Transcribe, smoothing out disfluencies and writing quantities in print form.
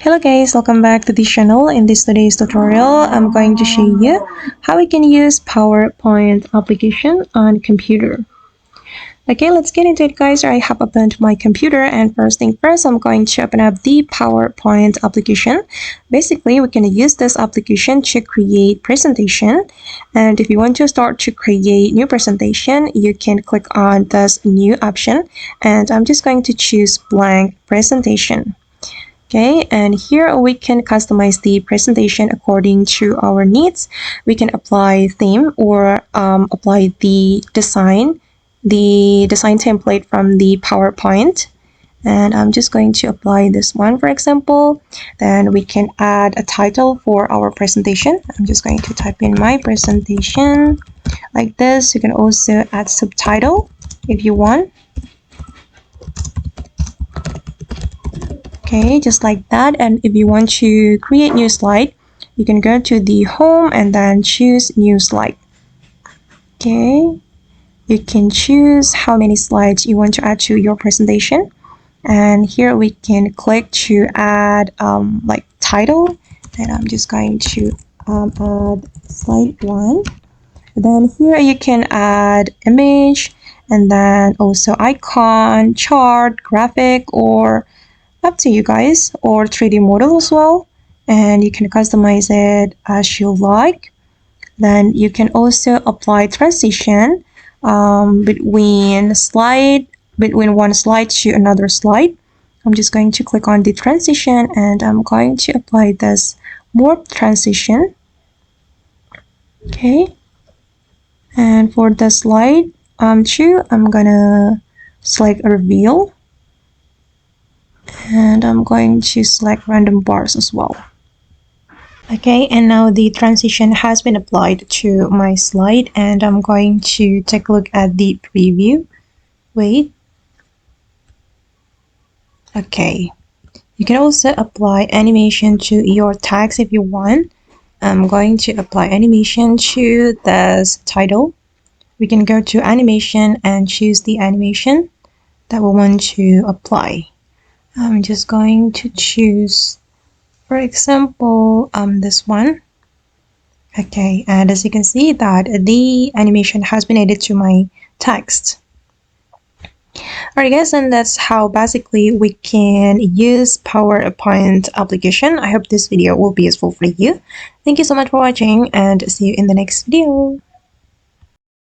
Hello guys, welcome back to this channel. In today's tutorial, I'm going to show you how we can use PowerPoint application on computer. Okay, let's get into it guys. I have opened my computer and first thing first, I'm going to open up the PowerPoint application. Basically, we can use this application to create presentation. And if you want to start to create new presentation, you can click on this new option. And I'm just going to choose blank presentation. Okay, and here we can customize the presentation according to our needs. We can apply theme or apply the design template from the PowerPoint. And I'm just going to apply this one, for example. Then we can add a title for our presentation. I'm just going to type in my presentation like this. You can also add subtitle if you want. Okay, just like that. And if you want to create new slide, you can go to the home and then choose new slide. Okay, you can choose how many slides you want to add to your presentation. And here we can click to add like title. And I'm just going to add slide 1. Then here you can add image and then also icon, chart, graphic, or up to you guys, or 3D model as well, and you can customize it as you like. Then you can also apply transition between one slide to another slide. I'm just going to click on the transition and I'm going to apply this warp transition. Okay, and for the slide 2, I'm gonna select reveal. And I'm going to select random bars as well. Okay, and now the transition has been applied to my slide and I'm going to take a look at the preview. Wait. Okay, you can also apply animation to your tags if you want. I'm going to apply animation to this title. We can go to animation and choose the animation that we want to apply. I'm just going to choose, for example, this one. Okay, and as you can see that the animation has been added to my text. Alright guys, and that's how basically we can use PowerPoint application. I hope this video will be useful for you. Thank you so much for watching and see you in the next video.